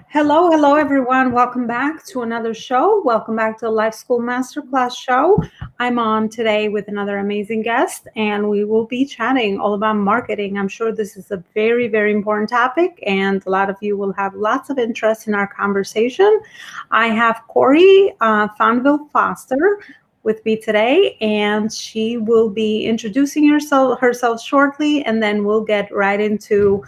Hello, hello, everyone. Welcome back to another show. Welcome back to the Life School MasterClass SHOW. I'm on today with another amazing guest, and we will be chatting all about marketing. I'm sure this is a very, very important topic, and a lot of you will have lots of interest in our conversation. I have Corey Fonville Foster with me today, and she will be introducing herself shortly, and then we'll get right into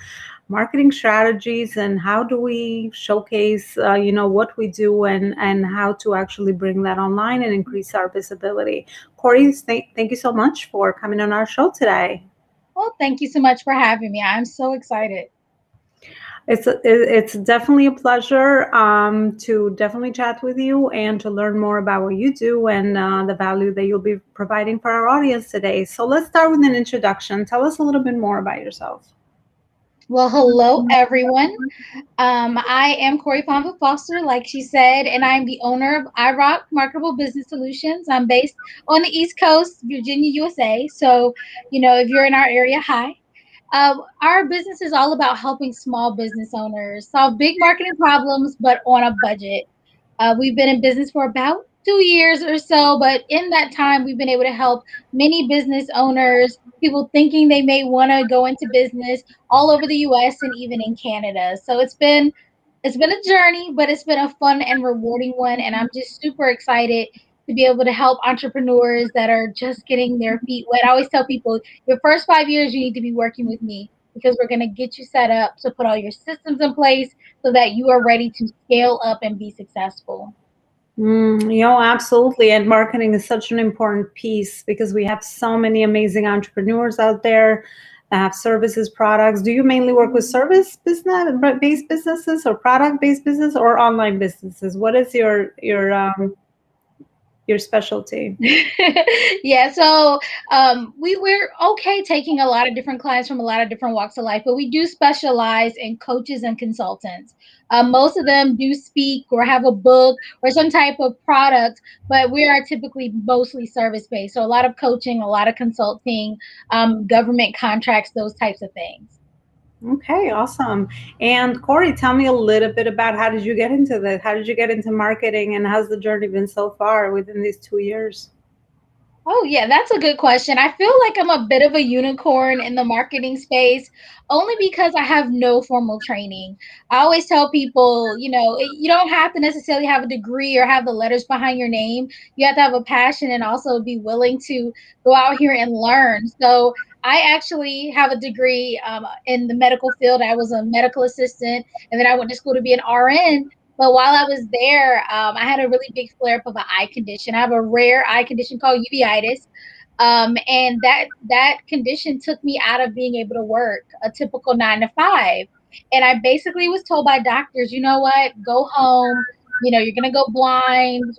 marketing strategies and how do we showcase what we do and how to actually bring that online and increase our visibility. Corey, thank you so much for coming on our show today. Well, thank you so much for having me. I'm so excited. It's definitely a pleasure to definitely chat with you and to learn more about what you do and the value that you'll be providing for our audience today. So let's start with an introduction. Tell us a little bit more about yourself. Well, hello, everyone. I am Corey Palmer Foster, like she said, and I'm the owner of iRock Marketable Business Solutions. I'm based on the East Coast, Virginia, USA. So, if you're in our area, hi. Our business is all about helping small business owners solve big marketing problems, but on a budget. We've been in business for about 2 years or so, but in that time, we've been able to help many business owners, people thinking they may want to go into business all over the US and even in Canada. So it's been a journey, but it's been a fun and rewarding one. And I'm just super excited to be able to help entrepreneurs that are just getting their feet wet. I always tell people your first 5 years, you need to be working with me because we're going to get you set up to put all your systems in place so that you are ready to scale up and be successful. Absolutely. And marketing is such an important piece because we have so many amazing entrepreneurs out there that have services, products. Do you mainly work with service business based businesses or product based business or online businesses? What is your specialty? Yeah, so we're okay taking a lot of different clients from a lot of different walks of life, but we do specialize in coaches and consultants. Most of them do speak or have a book or some type of product, but we are typically mostly service based. So a lot of coaching, a lot of consulting, government contracts, those types of things. Okay, awesome. And Corey, tell me a little bit about how did you get into this? How did you get into marketing and how's the journey been so far within these 2 years? Oh, yeah, that's a good question. I feel like I'm a bit of a unicorn in the marketing space only because I have no formal training. I always tell people, you don't have to necessarily have a degree or have the letters behind your name. You have to have a passion and also be willing to go out here and learn. So, I actually have a degree in the medical field. I was a medical assistant, and then I went to school to be an RN. But while I was there, I had a really big flare up of an eye condition. I have a rare eye condition called uveitis, and that condition took me out of being able to work a typical 9 to 5. And I basically was told by doctors, you know what, go home. You're gonna go blind,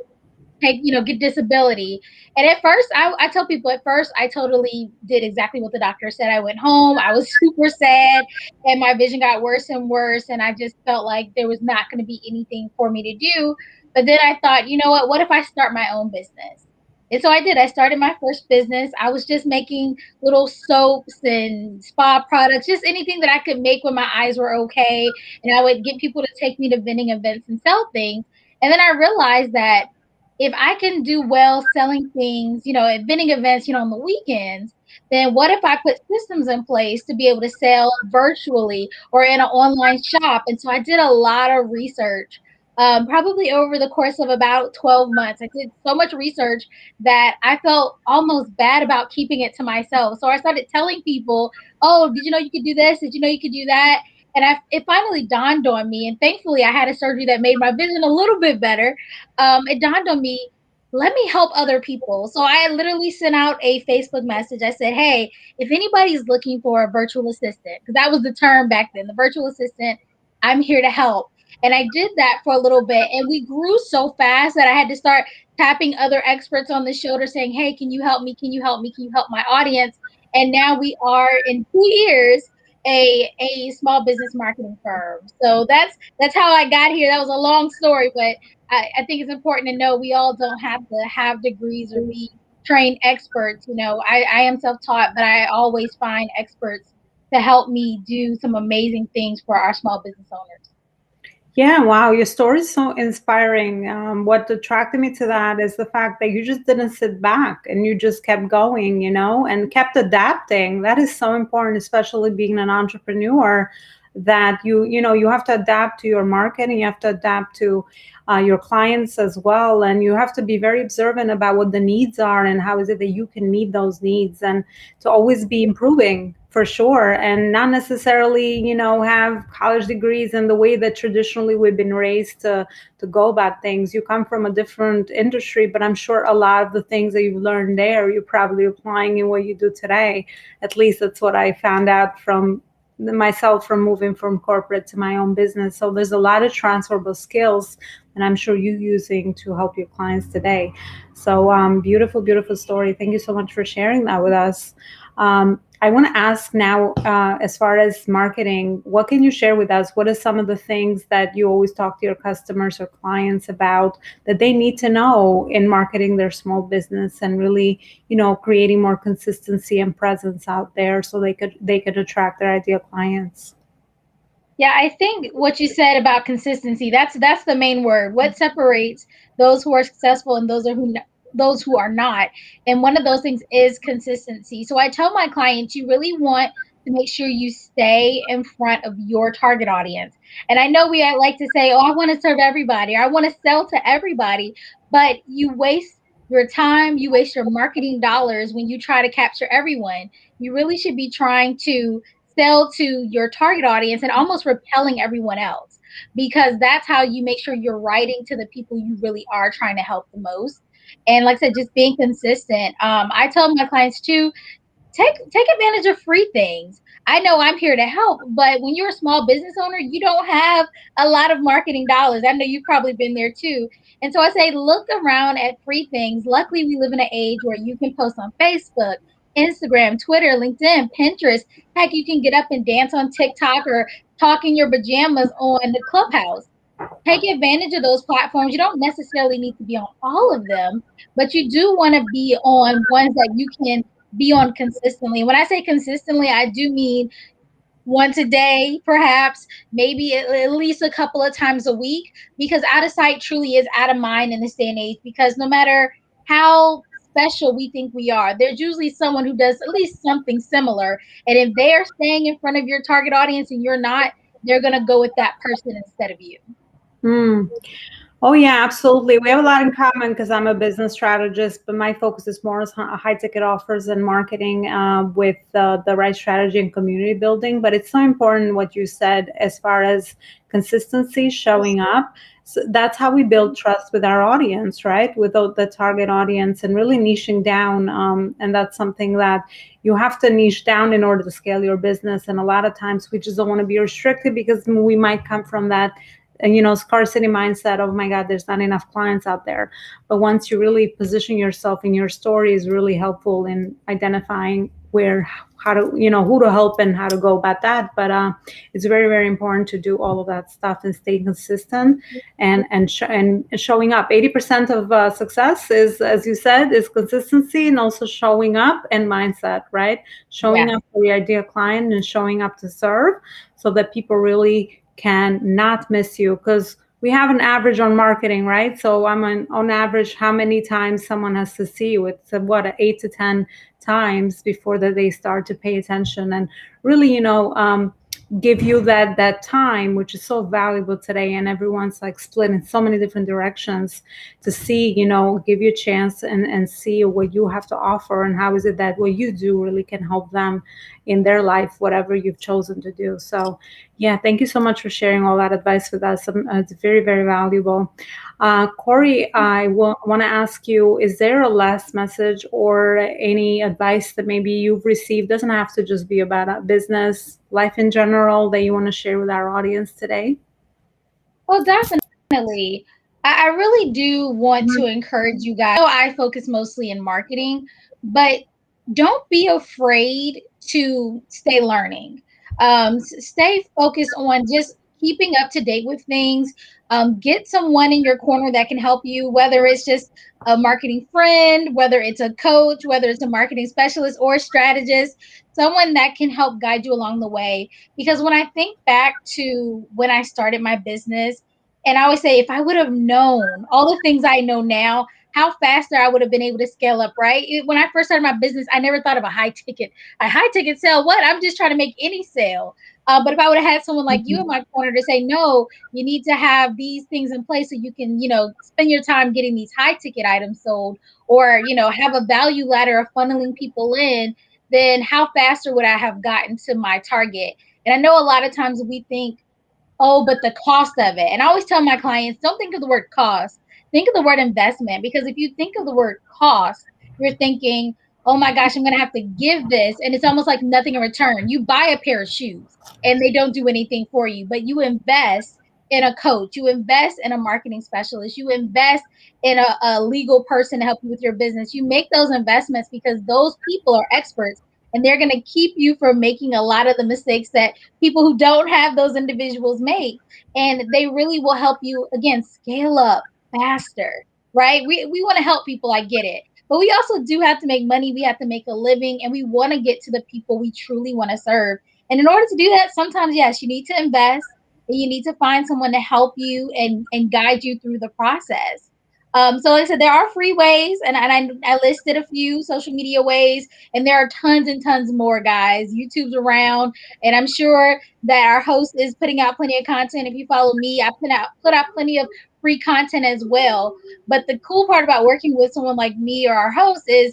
get disability. And at first, I tell people at first, I totally did exactly what the doctor said. I went home, I was super sad, and my vision got worse and worse. And I just felt like there was not going to be anything for me to do. But then I thought, you know what if I start my own business? And so I did. I started my first business. I was just making little soaps and spa products, just anything that I could make when my eyes were okay. And I would get people to take me to vending events and sell things. And then I realized that if I can do well selling things, at vending events, on the weekends, then what if I put systems in place to be able to sell virtually or in an online shop? And so I did a lot of research. Probably over the course of about 12 months, I did so much research that I felt almost bad about keeping it to myself. So I started telling people, oh, did you know you could do this? Did you know you could do that? And it finally dawned on me. And thankfully, I had a surgery that made my vision a little bit better. It dawned on me, let me help other people. So I literally sent out a Facebook message. I said, hey, if anybody's looking for a virtual assistant, because that was the term back then, the virtual assistant, I'm here to help. And I did that for a little bit. And we grew so fast that I had to start tapping other experts on the shoulder saying, hey, can you help me? Can you help me? Can you help my audience? And now we are in 2 years a small business marketing firm. So that's how I got here. That was a long story, but I think it's important to know we all don't have to have degrees or be trained experts. I am self-taught, but I always find experts to help me do some amazing things for our small business owners. Yeah, wow, your story is so inspiring. What attracted me to that is the fact that you just didn't sit back and you just kept going, and kept adapting. That is so important, especially being an entrepreneur, that you have to adapt to your marketing, you have to adapt to your clients as well, and you have to be very observant about what the needs are and how is it that you can meet those needs, and to always be improving for sure, and not necessarily have college degrees and the way that traditionally we've been raised to go about things. You come from a different industry, but I'm sure a lot of the things that you've learned there you're probably applying in what you do today. At least that's what I found out from myself, from moving from corporate to my own business. So there's a lot of transferable skills, and I'm sure you're using to help your clients today. So beautiful, beautiful story. Thank you so much for sharing that with us. I want to ask now, as far as marketing, what can you share with us? What are some of the things that you always talk to your customers or clients about that they need to know in marketing their small business, and really, creating more consistency and presence out there so they could attract their ideal clients? Yeah, I think what you said about consistency, that's the main word. What separates those who are successful and those who are not. And one of those things is consistency. So I tell my clients you really want to make sure you stay in front of your target audience. And I know I like to say, "Oh, I want to serve everybody, or I want to sell to everybody," but you waste your time, you waste your marketing dollars when you try to capture everyone. You really should be trying to sell to your target audience and almost repelling everyone else, because that's how you make sure you're writing to the people you really are trying to help the most. And like I said, just being consistent. I tell my clients too, take advantage of free things. I know I'm here to help, but when you're a small business owner, you don't have a lot of marketing dollars. I know you've probably been there too. And so I say, look around at free things. Luckily, we live in an age where you can post on Facebook, Instagram, Twitter, LinkedIn, Pinterest. Heck, you can get up and dance on TikTok or talk in your pajamas on the Clubhouse. Take advantage of those platforms. You don't necessarily need to be on all of them, but you do want to be on ones that you can be on consistently. When I say consistently, I do mean once a day, perhaps, maybe at least a couple of times a week, because out of sight truly is out of mind in this day and age. Because no matter how special we think we are, there's usually someone who does at least something similar. And if they're staying in front of your target audience and you're not, they're going to go with that person instead of you. Hmm. Oh yeah, absolutely. We have a lot in common because I'm a business strategist, but my focus is more on high ticket offers and marketing, with the right strategy and community building. But it's so important what you said as far as consistency, showing up. So that's how we build trust with our audience, right? With the target audience, and really niching down. And that's something that you have to niche down in order to scale your business. And a lot of times we just don't want to be restricted because we might come from that and scarcity mindset. Oh my god, there's not enough clients out there. But once you really position yourself, in your story is really helpful in identifying where, how to, who to help and how to go about that. But it's very, very important to do all of that stuff and stay consistent, and showing up. 80% of success is, as you said, is consistency, and also showing up and mindset, right? Showing Yeah. up for the ideal client and showing up to serve, so that people really can not miss you. Because we have an average on marketing, right? So I'm on average how many times someone has to see you. It's what, 8 to 10 times before that they start to pay attention and really, give you that time, which is so valuable today. And everyone's like split in so many different directions to see, give you a chance and see what you have to offer, and how is it that what you do really can help them in their life, whatever you've chosen to do. So yeah, thank you so much for sharing all that advice with us. It's very, very valuable. Corey, I want to ask you, is there a last message or any advice that maybe you've received? Doesn't have to just be about a business, life in general, that you want to share with our audience today? Well, definitely. I really do want to encourage you guys. I know I focus mostly in marketing, but don't be afraid to stay learning. Stay focused on just keeping up to date with things. Get someone in your corner that can help you, whether it's just a marketing friend, whether it's a coach, whether it's a marketing specialist or a strategist, someone that can help guide you along the way. Because when I think back to when I started my business, And I always say, if I would have known all the things I know now, how faster I would have been able to scale up, right? When I first started my business, I never thought of a high ticket sale. What? I'm just trying to make any sale. But if I would have had someone like you in Mhm. my corner to say, no, you need to have these things in place so you can, spend your time getting these high ticket items sold, or, have a value ladder of funneling people in, then how faster would I have gotten to my target? And I know a lot of times we think, oh, but the cost of it. And I always tell my clients, don't think of the word cost. Think of the word investment, because if you think of the word cost, you're thinking, oh my gosh, I'm going to have to give this. And it's almost like nothing in return. You buy a pair of shoes and they don't do anything for you, but you invest in a coach, you invest in a marketing specialist, you invest in a legal person to help you with your business. You make those investments because those people are experts, and they're going to keep you from making a lot of the mistakes that people who don't have those individuals make. And they really will help you, again, scale up faster, right? We want to help people, I get it, but we also do have to make money, we have to make a living, and we want to get to the people we truly want to serve. And in order to do that, sometimes, yes, you need to invest, and you need to find someone to help you and guide you through the process. So like I said, there are free ways, and I listed a few social media ways, and there are tons and tons more, guys. YouTube's around, and I'm sure that our host is putting out plenty of content. If you follow me, I put out plenty of free content as well. But the cool part about working with someone like me or our host is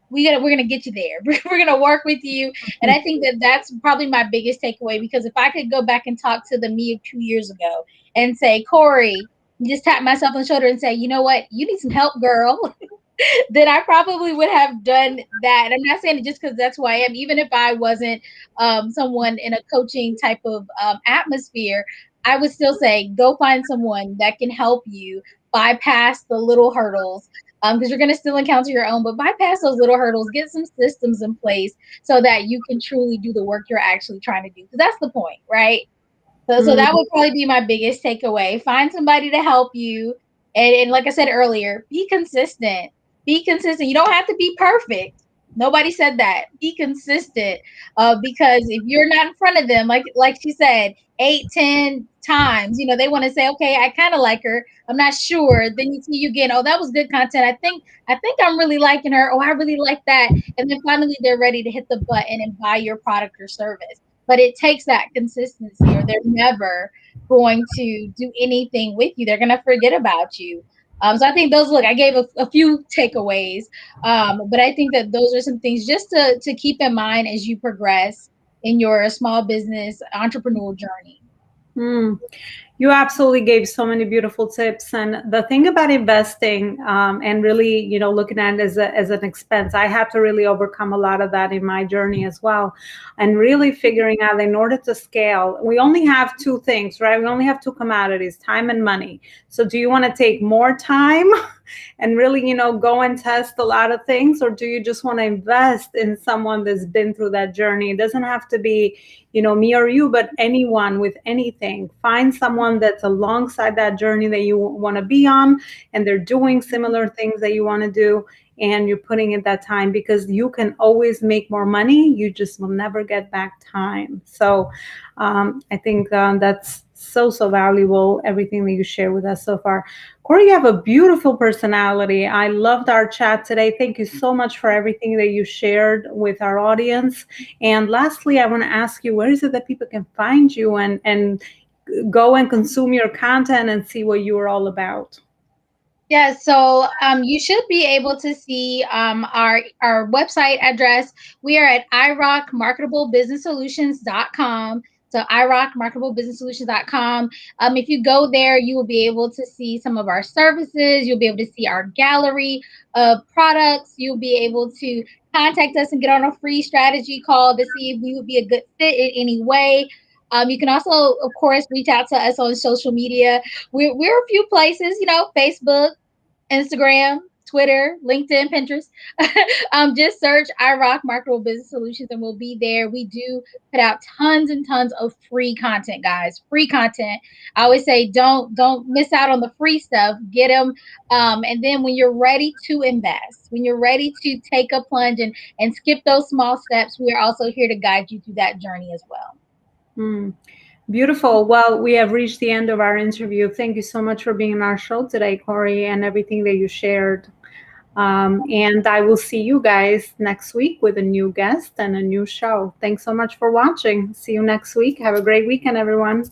we're gonna get you there. We're gonna work with you, and I think that that's probably my biggest takeaway. Because if I could go back and talk to the me of 2 years ago and say, Corey, just tap myself on the shoulder and say, you know what, you need some help, girl. Then I probably would have done that. And I'm not saying it just because that's who I am. Even if I wasn't someone in a coaching type of atmosphere, I would still say go find someone that can help you bypass the little hurdles, because you're going to still encounter your own, but bypass those little hurdles, get some systems in place so that you can truly do the work you're actually trying to do. Because that's the point, right? So that would probably be my biggest takeaway. Find somebody to help you. And like I said earlier, be consistent. Be consistent. You don't have to be perfect. Nobody said that. Be consistent. Because if you're not in front of them, like she said, 8, 10 times, they want to say, okay, I kind of like her. I'm not sure. Then you see you again. Oh, that was good content. I think I'm really liking her. Oh, I really like that. And then finally they're ready to hit the button and buy your product or service. But it takes that consistency, or they're never going to do anything with you. They're going to forget about you. So I think I gave a few takeaways, but I think that those are some things just to keep in mind as you progress in your small business entrepreneurial journey. Mm. You absolutely gave so many beautiful tips. And the thing about investing, and really, looking at it as an expense, I had to really overcome a lot of that in my journey as well. And really figuring out, in order to scale, we only have two things, right? We only have two commodities, time and money. So do you want to take more time and really, go and test a lot of things? Or do you just want to invest in someone that's been through that journey? It doesn't have to be, me or you, but anyone with anything. Find someone that's alongside that journey that you want to be on, and they're doing similar things that you want to do, and you're putting in that time, because you can always make more money. You just will never get back time. So I think that's so valuable, everything that you share with us so far. Corey, you have a beautiful personality. I loved our chat today. Thank you so much for everything that you shared with our audience. And lastly, I want to ask you, where is it that people can find you and go and consume your content and see what you are all about? Yeah, so you should be able to see our website address. We are at irockmarketablebusinesssolutions.com. So irockmarketablebusinesssolutions.com. If you go there, you will be able to see some of our services. You'll be able to see our gallery of products. You'll be able to contact us and get on a free strategy call to see if we would be a good fit in any way. You can also, of course, reach out to us on social media. We're a few places, Facebook, Instagram, Twitter, LinkedIn, Pinterest. Just search I Rock Marketable Business Solutions and we'll be there. We do put out tons and tons of free content, guys. Free content. I always say don't miss out on the free stuff. Get them. And then when you're ready to invest, when you're ready to take a plunge and skip those small steps, we are also here to guide you through that journey as well. Mm. Beautiful. Well, we have reached the end of our interview. Thank you so much for being on our show today, Corey, and everything that you shared. And I will see you guys next week with a new guest and a new show. Thanks so much for watching. See you next week. Have a great weekend, everyone.